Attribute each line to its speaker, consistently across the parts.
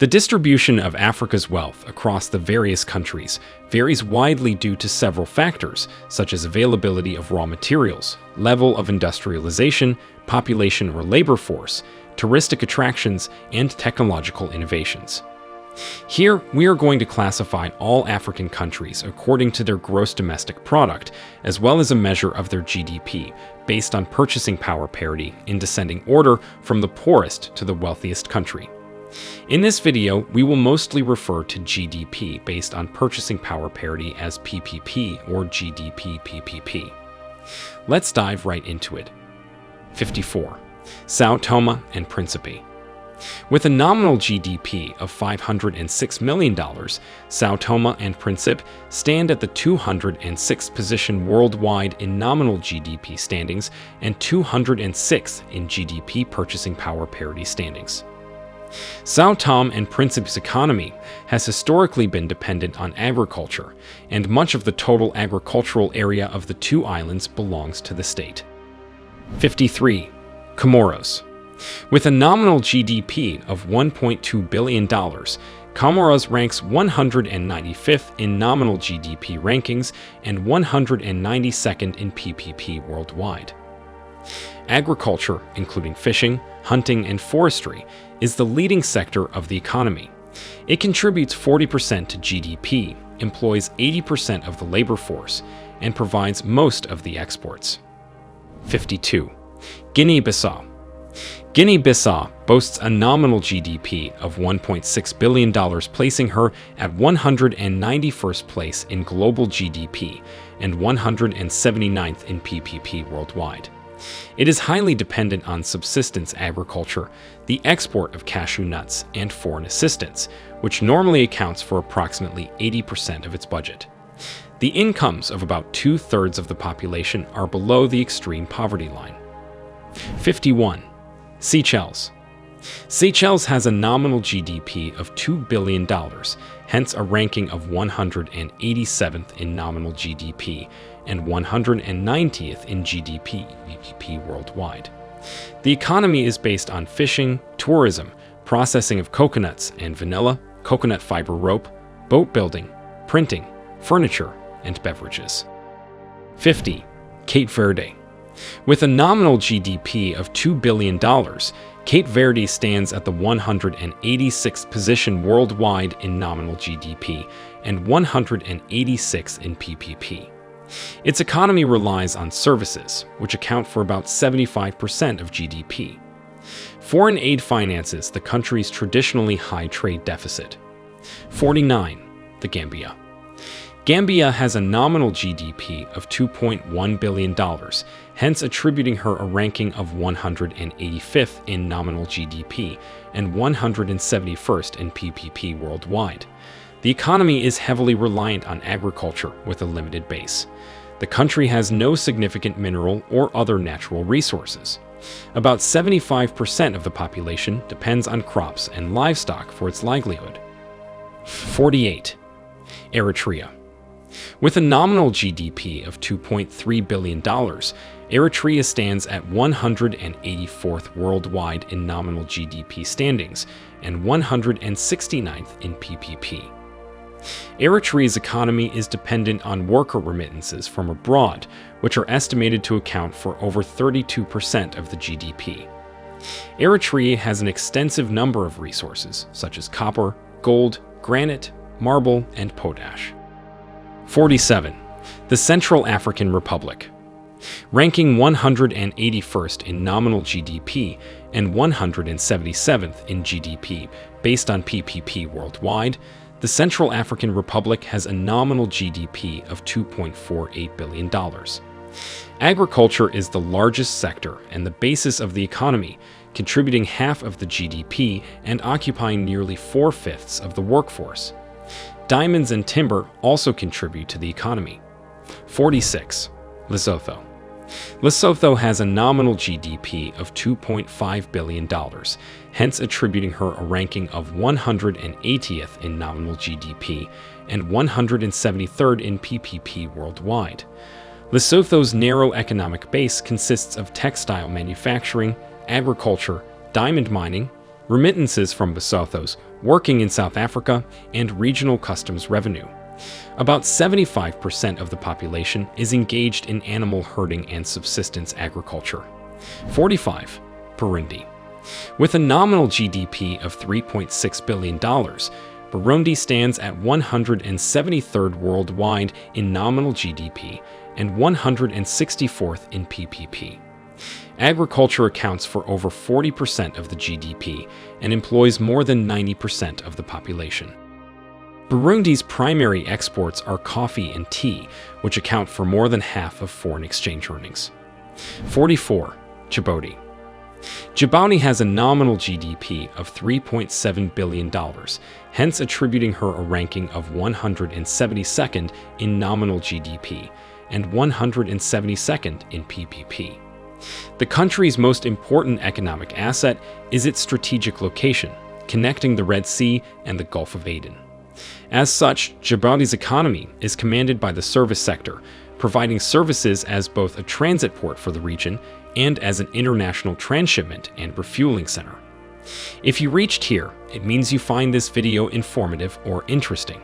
Speaker 1: The distribution of Africa's wealth across the various countries varies widely due to several factors, such as availability of raw materials, level of industrialization, population or labor force, touristic attractions, and technological innovations. Here, we are going to classify all African countries according to their gross domestic product, as well as a measure of their GDP, based on purchasing power parity in descending order from the poorest to the wealthiest country. In this video, we will mostly refer to GDP based on purchasing power parity as PPP or GDP PPP. Let's dive right into it. 54. São Tomé and Príncipe. With a nominal GDP of $506 million, São Tomé and Príncipe stand at the 206th position worldwide in nominal GDP standings and 206th in GDP purchasing power parity standings. São Tomé and Príncipe's economy has historically been dependent on agriculture, and much of the total agricultural area of the two islands belongs to the state. 53. Comoros. With a nominal GDP of $1.2 billion, Comoros ranks 195th in nominal GDP rankings and 192nd in PPP worldwide. Agriculture, including fishing, hunting, and forestry, is the leading sector of the economy. It contributes 40% to GDP, employs 80% of the labor force, and provides most of the exports. 52. Guinea-Bissau. Guinea-Bissau boasts a nominal GDP of $1.6 billion, placing her at 191st place in global GDP and 179th in PPP worldwide. It is highly dependent on subsistence agriculture, the export of cashew nuts, and foreign assistance, which normally accounts for approximately 80% of its budget. The incomes of about 2/3 of the population are below the extreme poverty line. 51. Seychelles. Seychelles has a nominal GDP of $2 billion, hence a ranking of 187th in nominal GDP and 190th in GDP worldwide. The economy is based on fishing, tourism, processing of coconuts and vanilla, coconut fiber rope, boat building, printing, furniture, and beverages. 50. Cape Verde. With a nominal GDP of $2 billion, Cape Verde stands at the 186th position worldwide in nominal GDP and 186th in PPP. Its economy relies on services, which account for about 75% of GDP. Foreign aid finances the country's traditionally high trade deficit. 49. The Gambia. Gambia has a nominal GDP of $2.1 billion, hence attributing her a ranking of 185th in nominal GDP and 171st in PPP worldwide. The economy is heavily reliant on agriculture with a limited base. The country has no significant mineral or other natural resources. About 75% of the population depends on crops and livestock for its livelihood. 48. Eritrea. With a nominal GDP of $2.3 billion, Eritrea stands at 184th worldwide in nominal GDP standings and 169th in PPP. Eritrea's economy is dependent on worker remittances from abroad, which are estimated to account for over 32% of the GDP. Eritrea has an extensive number of resources, such as copper, gold, granite, marble, and potash. 47. The Central African Republic. Ranking 181st in nominal GDP and 177th in GDP based on PPP worldwide, the Central African Republic has a nominal GDP of $2.48 billion. Agriculture is the largest sector and the basis of the economy, contributing half of the GDP and occupying nearly 4/5 of the workforce. Diamonds and timber also contribute to the economy. 46. Lesotho. Lesotho has a nominal GDP of $2.5 billion, hence attributing her a ranking of 180th in nominal GDP and 173rd in PPP worldwide. Lesotho's narrow economic base consists of textile manufacturing, agriculture, diamond mining, remittances from Basothos working in South Africa, and regional customs revenue. About 75% of the population is engaged in animal herding and subsistence agriculture. 45. Burundi. With a nominal GDP of $3.6 billion, Burundi stands at 173rd worldwide in nominal GDP and 164th in PPP. Agriculture accounts for over 40% of the GDP and employs more than 90% of the population. Burundi's primary exports are coffee and tea, which account for more than half of foreign exchange earnings. 44. Djibouti. Djibouti has a nominal GDP of $3.7 billion, hence attributing her a ranking of 172nd in nominal GDP and 172nd in PPP. The country's most important economic asset is its strategic location, connecting the Red Sea and the Gulf of Aden. As such, Djibouti's economy is commanded by the service sector, providing services as both a transit port for the region and as an international transshipment and refueling center. If you reached here, it means you find this video informative or interesting.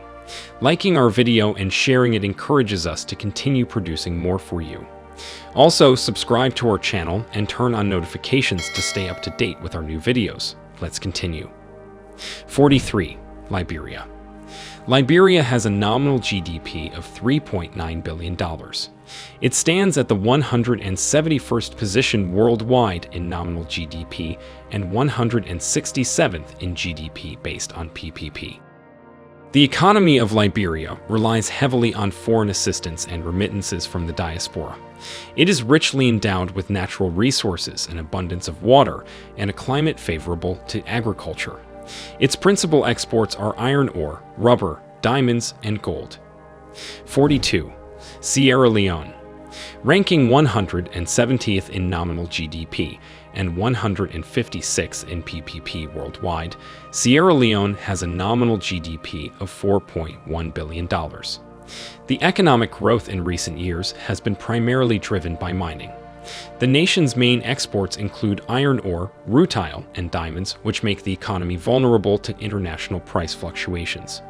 Speaker 1: Liking our video and sharing it encourages us to continue producing more for you. Also, subscribe to our channel and turn on notifications to stay up to date with our new videos. Let's continue. 43. Liberia. Liberia has a nominal GDP of $3.9 billion. It stands at the 171st position worldwide in nominal GDP and 167th in GDP based on PPP. The economy of Liberia relies heavily on foreign assistance and remittances from the diaspora. It is richly endowed with natural resources, an abundance of water, and a climate favorable to agriculture. Its principal exports are iron ore, rubber, diamonds, and gold. 42. Sierra Leone. Ranking 170th in nominal GDP and 156th in PPP worldwide, Sierra Leone has a nominal GDP of $4.1 billion. The economic growth in recent years has been primarily driven by mining. The nation's main exports include iron ore, rutile, and diamonds, which make the economy vulnerable to international price fluctuations.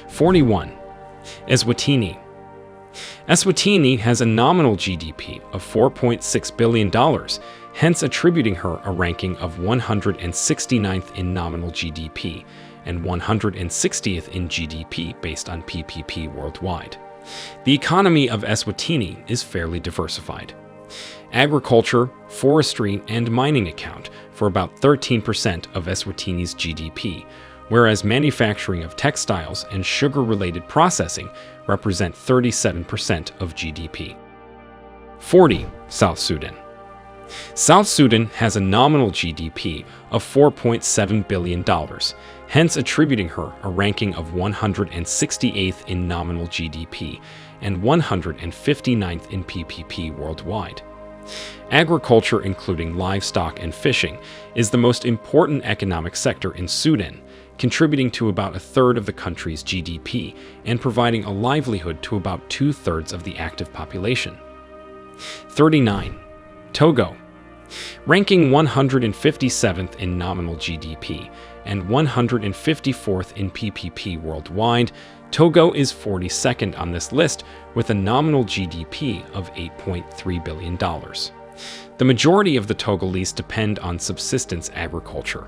Speaker 1: 41. Eswatini. Eswatini has a nominal GDP of $4.6 billion, hence attributing her a ranking of 169th in nominal GDP and 160th in GDP based on PPP worldwide. The economy of Eswatini is fairly diversified. Agriculture, forestry, and mining account for about 13% of Eswatini's GDP, whereas manufacturing of textiles and sugar-related processing represent 37% of GDP. 40. South Sudan. South Sudan has a nominal GDP of $4.7 billion, hence attributing her a ranking of 168th in nominal GDP and 159th in PPP worldwide. Agriculture, including livestock and fishing, is the most important economic sector in Sudan, contributing to about a third of the country's GDP and providing a livelihood to about 2/3 of the active population. 39. Togo. Ranking 157th in nominal GDP and 154th in PPP worldwide, Togo is 42nd on this list with a nominal GDP of $8.3 billion. The majority of the Togolese depend on subsistence agriculture.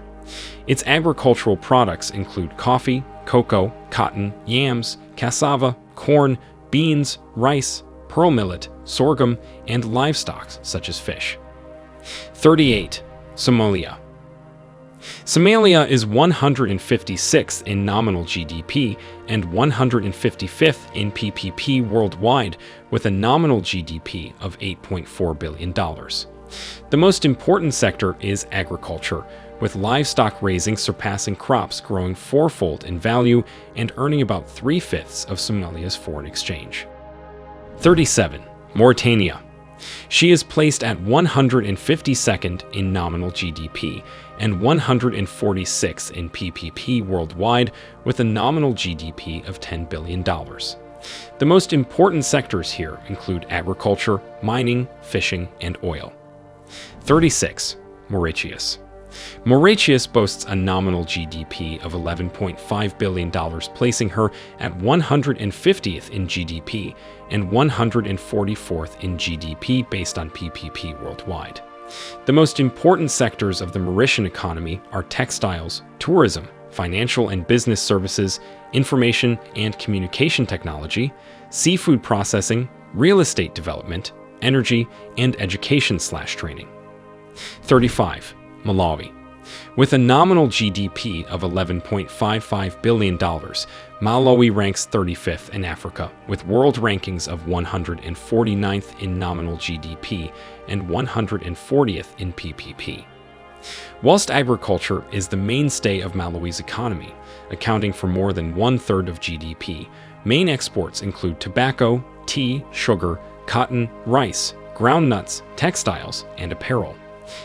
Speaker 1: Its agricultural products include coffee, cocoa, cotton, yams, cassava, corn, beans, rice, pearl millet, sorghum, and livestock such as fish. 38. Somalia. Somalia is 156th in nominal GDP and 155th in PPP worldwide with a nominal GDP of $8.4 billion. The most important sector is agriculture, with livestock raising surpassing crops growing fourfold in value and earning about 3/5 of Somalia's foreign exchange. 37. Mauritania. She is placed at 152nd in nominal GDP and 146th in PPP worldwide with a nominal GDP of $10 billion. The most important sectors here include agriculture, mining, fishing, and oil. 36. Mauritius. Mauritius boasts a nominal GDP of $11.5 billion, placing her at 150th in GDP and 144th in GDP based on PPP worldwide. The most important sectors of the Mauritian economy are textiles, tourism, financial and business services, information and communication technology, seafood processing, real estate development, energy, and education/training. 35. Malawi. With a nominal GDP of $11.55 billion, Malawi ranks 35th in Africa, with world rankings of 149th in nominal GDP and 140th in PPP. Whilst agriculture is the mainstay of Malawi's economy, accounting for more than 1/3 of GDP, main exports include tobacco, tea, sugar, cotton, rice, groundnuts, textiles, and apparel.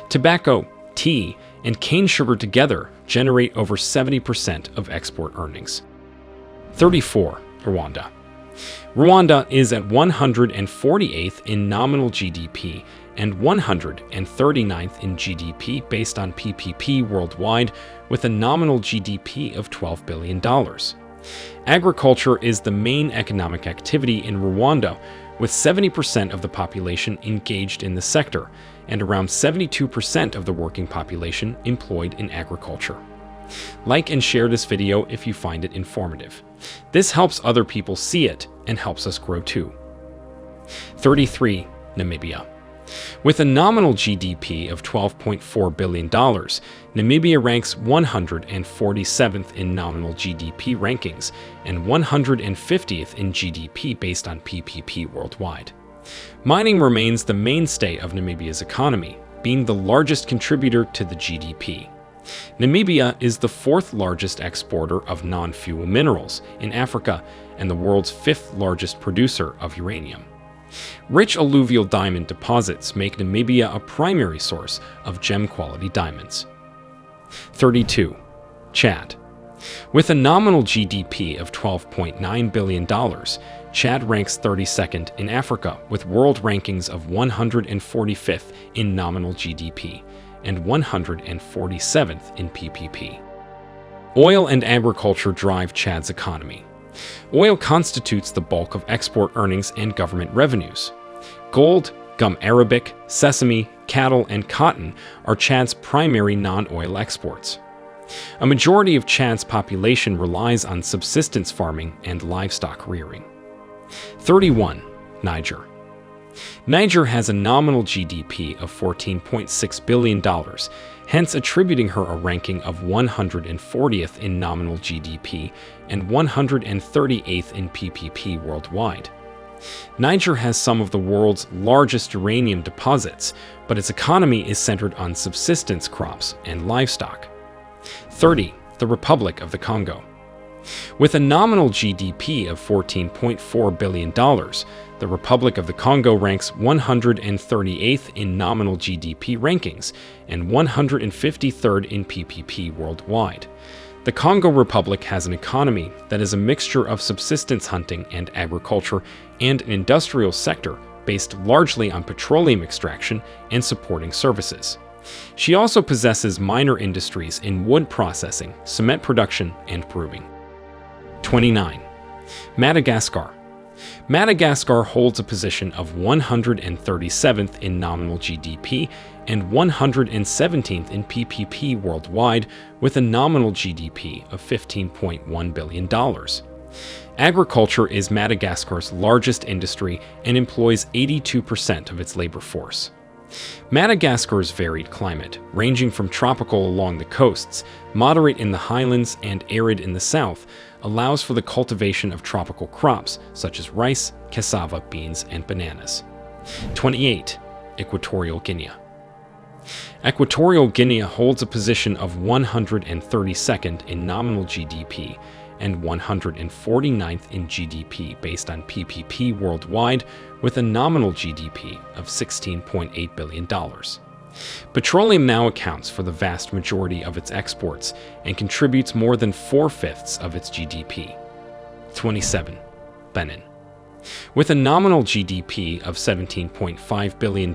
Speaker 1: Tobacco, tea, and cane sugar together generate over 70% of export earnings. 34. Rwanda. Rwanda is at 148th in nominal GDP and 139th in GDP based on PPP worldwide, with a nominal GDP of $12 billion. Agriculture is the main economic activity in Rwanda, with 70% of the population engaged in the sector and around 72% of the working population employed in agriculture. Like and share this video if you find it informative. This helps other people see it and helps us grow too. 33. Namibia. With a nominal GDP of $12.4 billion, Namibia ranks 147th in nominal GDP rankings and 150th in GDP based on PPP worldwide. Mining remains the mainstay of Namibia's economy, being the largest contributor to the GDP. Namibia is the 4th largest exporter of non-fuel minerals in Africa and the world's 5th largest producer of uranium. Rich alluvial diamond deposits make Namibia a primary source of gem-quality diamonds. 32. Chad. With a nominal GDP of $12.9 billion, Chad ranks 32nd in Africa with world rankings of 145th in nominal GDP and 147th in PPP. Oil and agriculture drive Chad's economy. Oil constitutes the bulk of export earnings and government revenues. Gold, gum arabic, sesame, cattle, and cotton are Chad's primary non-oil exports. A majority of Chad's population relies on subsistence farming and livestock rearing. 31. Niger. Niger has a nominal GDP of $14.6 billion, hence attributing her a ranking of 140th in nominal GDP and 138th in PPP worldwide. Niger has some of the world's largest uranium deposits, but its economy is centered on subsistence crops and livestock. 30. The Republic of the Congo. With a nominal GDP of $14.4 billion, the Republic of the Congo ranks 138th in nominal GDP rankings and 153rd in PPP worldwide. The Congo Republic has an economy that is a mixture of subsistence hunting and agriculture and an industrial sector based largely on petroleum extraction and supporting services. She also possesses minor industries in wood processing, cement production, and brewing. 29. Madagascar. Madagascar holds a position of 137th in nominal GDP and 117th in PPP worldwide, with a nominal GDP of $15.1 billion. Agriculture is Madagascar's largest industry and employs 82% of its labor force. Madagascar's varied climate, ranging from tropical along the coasts, moderate in the highlands, and arid in the south, allows for the cultivation of tropical crops such as rice, cassava, beans, and bananas. 28. Equatorial Guinea. Equatorial Guinea holds a position of 132nd in nominal GDP and 149th in GDP based on PPP worldwide, with a nominal GDP of $16.8 billion. Petroleum now accounts for the vast majority of its exports and contributes more than 4/5 of its GDP. 27. Benin. With a nominal GDP of $17.5 billion,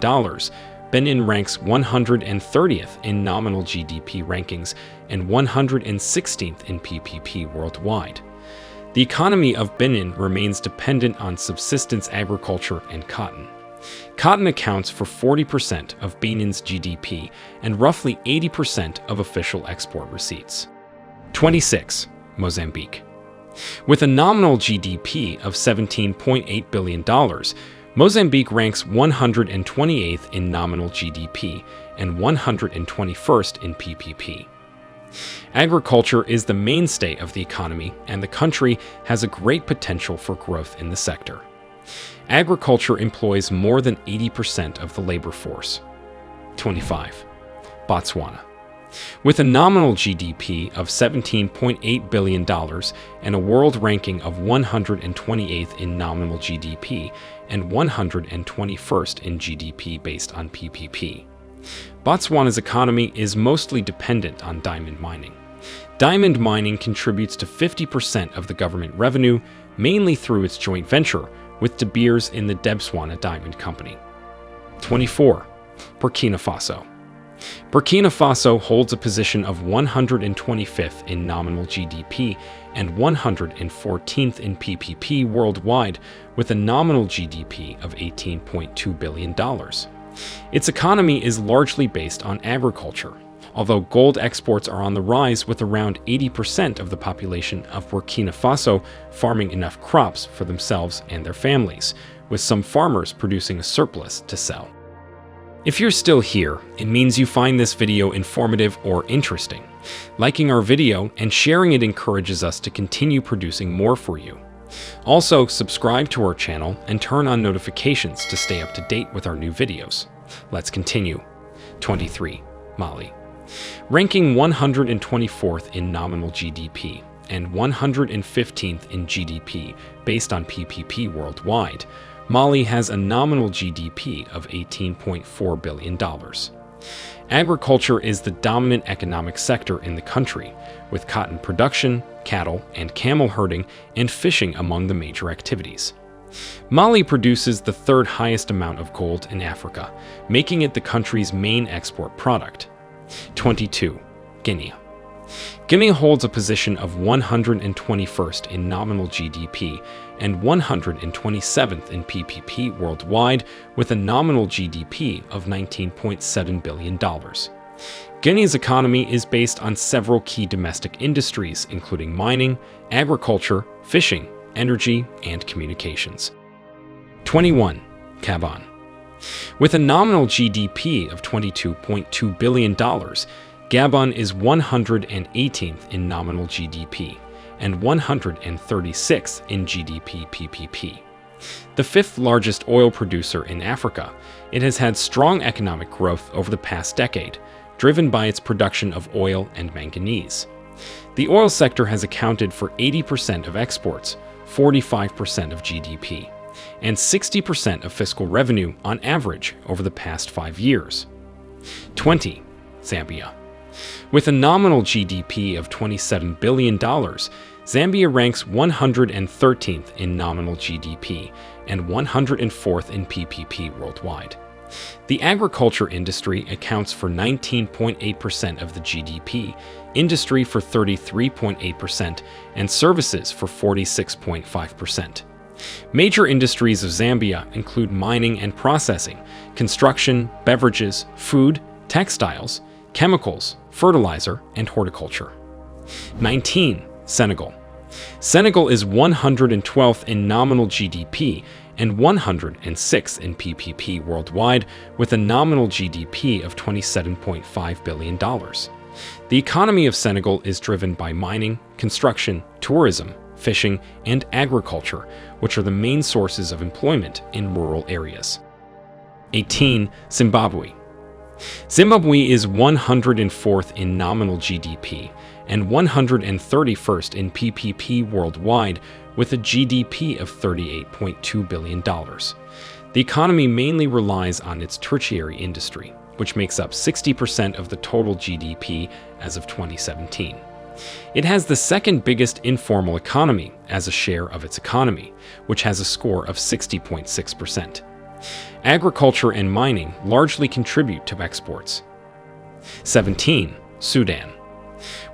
Speaker 1: Benin ranks 130th in nominal GDP rankings and 116th in PPP worldwide. The economy of Benin remains dependent on subsistence agriculture and cotton. Cotton accounts for 40% of Benin's GDP and roughly 80% of official export receipts. 26. Mozambique. With a nominal GDP of $17.8 billion, Mozambique ranks 128th in nominal GDP and 121st in PPP. Agriculture is the mainstay of the economy, and the country has a great potential for growth in the sector. Agriculture employs more than 80% of the labor force. 25. Botswana. With a nominal GDP of $17.8 billion and a world ranking of 128th in nominal GDP and 121st in GDP based on PPP. Botswana's economy is mostly dependent on diamond mining. Diamond mining contributes to 50% of the government revenue, mainly through its joint venture with De Beers in the Debswana Diamond Company. 24. Burkina Faso. Burkina Faso holds a position of 125th in nominal GDP and 114th in PPP worldwide, with a nominal GDP of $18.2 billion. Its economy is largely based on agriculture, although gold exports are on the rise, with around 80% of the population of Burkina Faso farming enough crops for themselves and their families, with some farmers producing a surplus to sell. If you're still here, it means you find this video informative or interesting. Liking our video and sharing it encourages us to continue producing more for you. Also, subscribe to our channel and turn on notifications to stay up to date with our new videos. Let's continue. 23. Mali. Ranking 124th in nominal GDP and 115th in GDP based on PPP worldwide, Mali has a nominal GDP of $18.4 billion. Agriculture is the dominant economic sector in the country, with cotton production, cattle and camel herding, and fishing among the major activities. Mali produces the third highest amount of gold in Africa, making it the country's main export product. 22. Guinea. Guinea holds a position of 121st in nominal GDP and 127th in PPP worldwide, with a nominal GDP of $19.7 billion. Guinea's economy is based on several key domestic industries, including mining, agriculture, fishing, energy, and communications. 21. Gabon. With a nominal GDP of $22.2 billion, Gabon is 118th in nominal GDP and 136th in GDP PPP. The fifth largest oil producer in Africa, it has had strong economic growth over the past decade, driven by its production of oil and manganese. The oil sector has accounted for 80% of exports, 45% of GDP, and 60% of fiscal revenue on average over the past 5 years. 20. Zambia. With a nominal GDP of $27 billion, Zambia ranks 113th in nominal GDP and 104th in PPP worldwide. The agriculture industry accounts for 19.8% of the GDP, industry for 33.8%, and services for 46.5%. Major industries of Zambia include mining and processing, construction, beverages, food, textiles, chemicals, fertilizer, and horticulture. 19. Senegal. Senegal is 112th in nominal GDP and 106th in PPP worldwide, with a nominal GDP of $27.5 billion. The economy of Senegal is driven by mining, construction, tourism, fishing, and agriculture, which are the main sources of employment in rural areas. 18. Zimbabwe. Zimbabwe is 104th in nominal GDP and 131st in PPP worldwide, with a GDP of $38.2 billion. The economy mainly relies on its tertiary industry, which makes up 60% of the total GDP as of 2017. It has the second biggest informal economy as a share of its economy, which has a score of 60.6%. Agriculture and mining largely contribute to exports. 17. Sudan.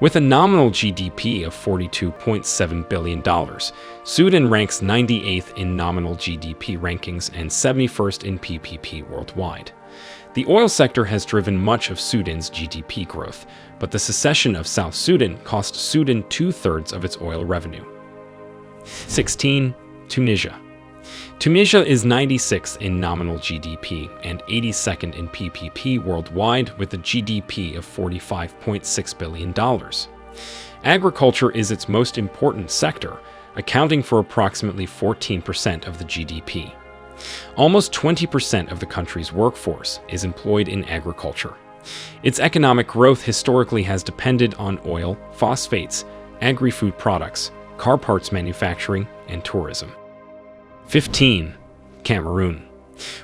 Speaker 1: With a nominal GDP of $42.7 billion, Sudan ranks 98th in nominal GDP rankings and 71st in PPP worldwide. The oil sector has driven much of Sudan's GDP growth, but the secession of South Sudan cost Sudan 2/3 of its oil revenue. 16. Tunisia. Tunisia is 96th in nominal GDP and 82nd in PPP worldwide with a GDP of $45.6 billion. Agriculture is its most important sector, accounting for approximately 14% of the GDP. Almost 20% of the country's workforce is employed in agriculture. Its economic growth historically has depended on oil, phosphates, agri-food products, car parts manufacturing, and tourism. 15. Cameroon.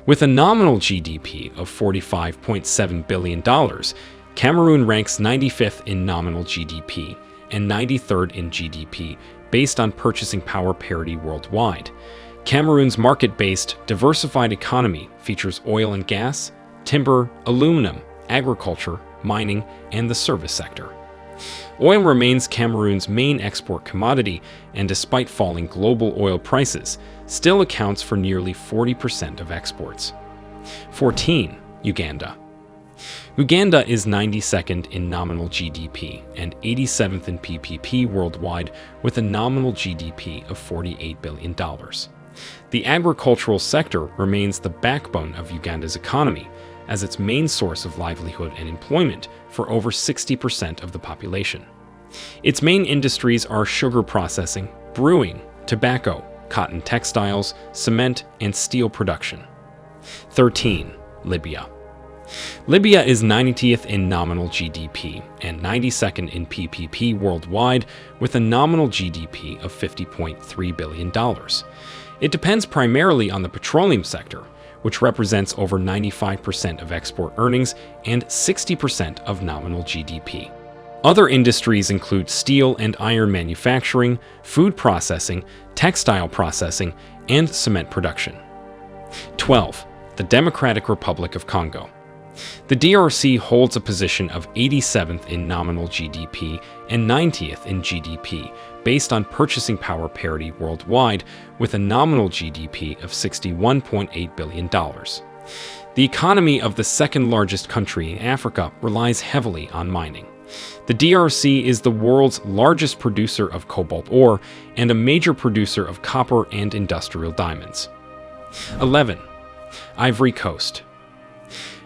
Speaker 1: With a nominal GDP of $45.7 billion, Cameroon ranks 95th in nominal GDP and 93rd in GDP based on purchasing power parity worldwide. Cameroon's market-based, diversified economy features oil and gas, timber, aluminum, agriculture, mining, and the service sector. Oil remains Cameroon's main export commodity and, despite falling global oil prices, still accounts for nearly 40% of exports. 14. Uganda. Uganda is 92nd in nominal GDP and 87th in PPP worldwide with a nominal GDP of $48 billion. The agricultural sector remains the backbone of Uganda's economy, as its main source of livelihood and employment for over 60% of the population. Its main industries are sugar processing, brewing, tobacco, cotton textiles, cement, and steel production. 13. Libya. Libya is 90th in nominal GDP and 92nd in PPP worldwide with a nominal GDP of $50.3 billion. It depends primarily on the petroleum sector, which represents over 95% of export earnings and 60% of nominal GDP. Other industries include steel and iron manufacturing, food processing, textile processing, and cement production. 12. The Democratic Republic of Congo. The DRC holds a position of 87th in nominal GDP and 90th in GDP, based on purchasing power parity worldwide with a nominal GDP of $61.8 billion. The economy of the second largest country in Africa relies heavily on mining. The DRC is the world's largest producer of cobalt ore and a major producer of copper and industrial diamonds. 11. Ivory Coast.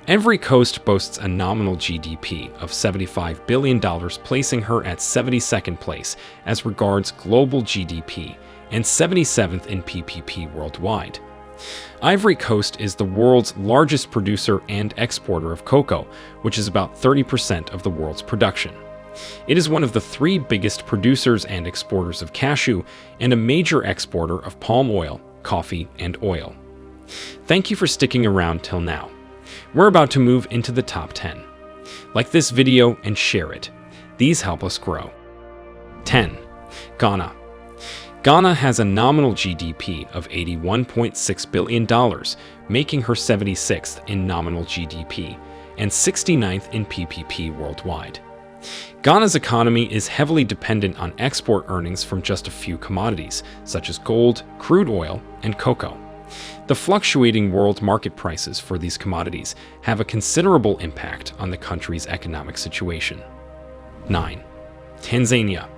Speaker 1: Ivory Coast boasts a nominal GDP of $75 billion, placing her at 72nd place as regards global GDP and 77th in PPP worldwide. Ivory Coast is the world's largest producer and exporter of cocoa, which is about 30% of the world's production. It is one of the 3 biggest producers and exporters of cashew and a major exporter of palm oil, coffee, and oil. Thank you for sticking around till now. We're about to move into the top 10. Like this video and share it. These help us grow. 10. Ghana. Ghana has a nominal GDP of $81.6 billion, making her 76th in nominal GDP and 69th in PPP worldwide. Ghana's economy is heavily dependent on export earnings from just a few commodities, such as gold, crude oil, and cocoa. The fluctuating world market prices for these commodities have a considerable impact on the country's economic situation. 9. Tanzania.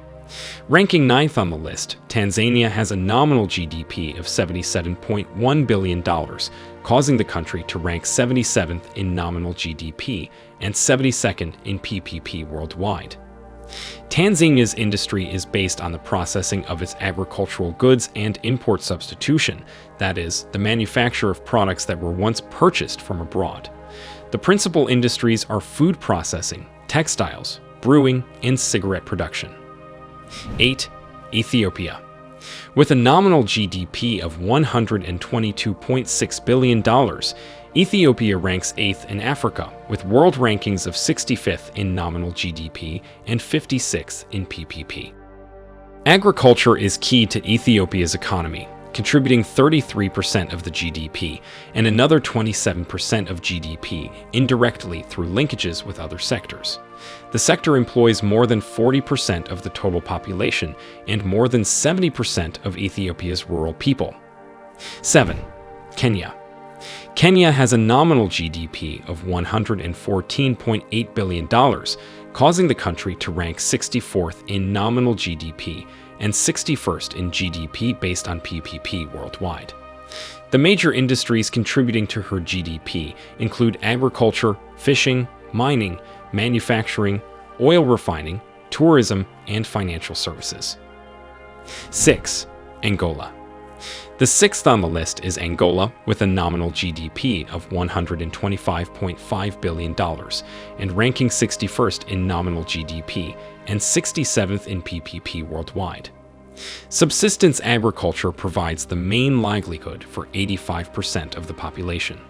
Speaker 1: Ranking 9th on the list, Tanzania has a nominal GDP of $77.1 billion, causing the country to rank 77th in nominal GDP and 72nd in PPP worldwide. Tanzania's industry is based on the processing of its agricultural goods and import substitution, that is, the manufacture of products that were once purchased from abroad. The principal industries are food processing, textiles, brewing, and cigarette production. 8. Ethiopia. With a nominal GDP of $122.6 billion, Ethiopia ranks 8th in Africa, with world rankings of 65th in nominal GDP and 56th in PPP. Agriculture is key to Ethiopia's economy, contributing 33% of the GDP, and another 27% of GDP indirectly through linkages with other sectors. The sector employs more than 40% of the total population and more than 70% of Ethiopia's rural people. 7. Kenya. Kenya has a nominal GDP of $114.8 billion, causing the country to rank 64th in nominal GDP and 61st in GDP based on PPP worldwide. The major industries contributing to her GDP include agriculture, fishing, mining, manufacturing, oil refining, tourism, and financial services. 6. Angola. The sixth on the list is Angola, with a nominal GDP of $125.5 billion and ranking 61st in nominal GDP and 67th in PPP worldwide. Subsistence agriculture provides the main livelihood for 85% of the population.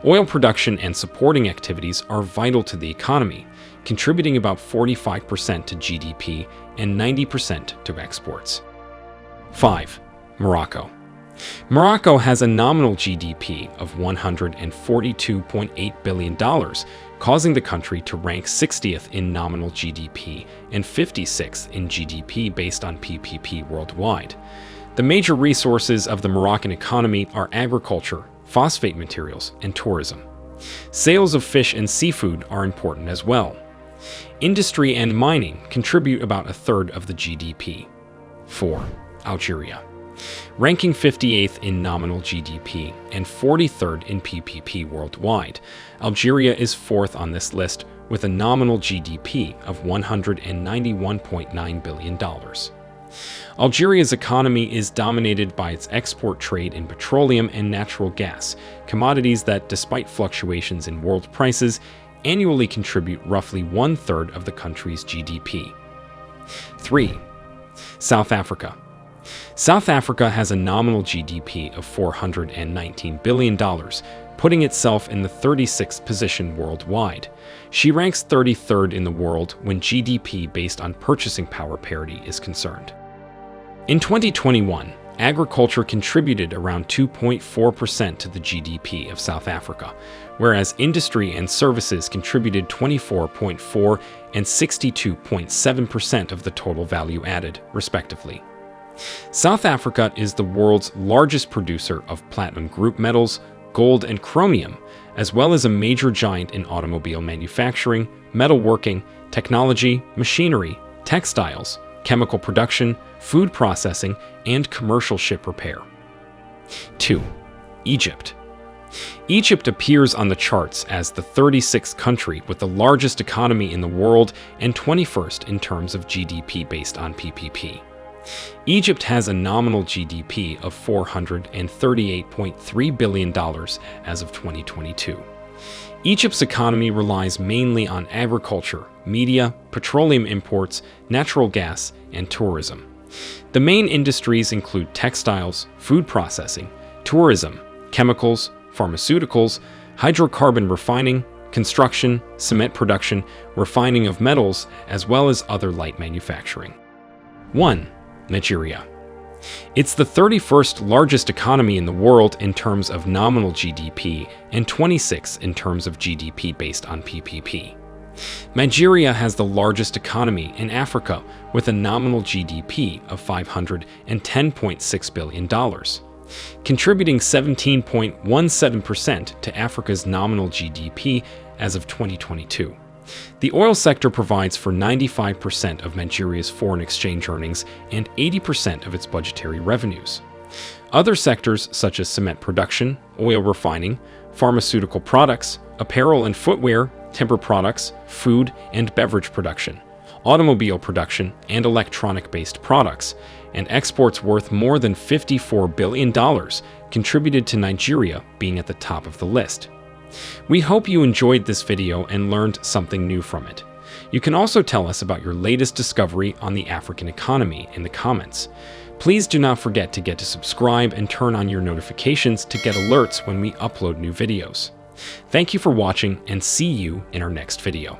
Speaker 1: Oil production and supporting activities are vital to the economy, contributing about 45% to GDP and 90% to exports. 5. Morocco. Morocco has a nominal GDP of $142.8 billion, causing the country to rank 60th in nominal GDP and 56th in GDP based on PPP worldwide. The major resources of the Moroccan economy are agriculture, phosphate materials, and tourism. Sales of fish and seafood are important as well. Industry and mining contribute about a third of the GDP. 4. Algeria. Ranking 58th in nominal GDP and 43rd in PPP worldwide, Algeria is fourth on this list with a nominal GDP of $191.9 billion. Algeria's economy is dominated by its export trade in petroleum and natural gas, commodities that, despite fluctuations in world prices, annually contribute roughly one-third of the country's GDP. 3. South Africa. South Africa has a nominal GDP of $419 billion, putting itself in the 36th position worldwide. She ranks 33rd in the world when GDP based on purchasing power parity is concerned. In 2021, agriculture contributed around 2.4% to the GDP of South Africa, whereas industry and services contributed 24.4% and 62.7% of the total value added, respectively. South Africa is the world's largest producer of platinum group metals, gold, and chromium, as well as a major giant in automobile manufacturing, metalworking, technology, machinery, textiles, chemical production, food processing, and commercial ship repair. 2. Egypt. Egypt appears on the charts as the 36th country with the largest economy in the world and 21st in terms of GDP based on PPP. Egypt has a nominal GDP of $438.3 billion as of 2022. Egypt's economy relies mainly on agriculture, media, petroleum imports, natural gas, and tourism. The main industries include textiles, food processing, tourism, chemicals, pharmaceuticals, hydrocarbon refining, construction, cement production, refining of metals, as well as other light manufacturing. 1. Nigeria. It's the 31st largest economy in the world in terms of nominal GDP and 26th in terms of GDP based on PPP. Nigeria has the largest economy in Africa with a nominal GDP of $510.6 billion, contributing 17.17% to Africa's nominal GDP as of 2022. The oil sector provides for 95% of Nigeria's foreign exchange earnings and 80% of its budgetary revenues. Other sectors such as cement production, oil refining, pharmaceutical products, apparel and footwear, timber products, food and beverage production, automobile production, and electronic-based products, and exports worth more than $54 billion contributed to Nigeria being at the top of the list. We hope you enjoyed this video and learned something new from it. You can also tell us about your latest discovery on the African economy in the comments. Please do not forget to subscribe and turn on your notifications to get alerts when we upload new videos. Thank you for watching and see you in our next video.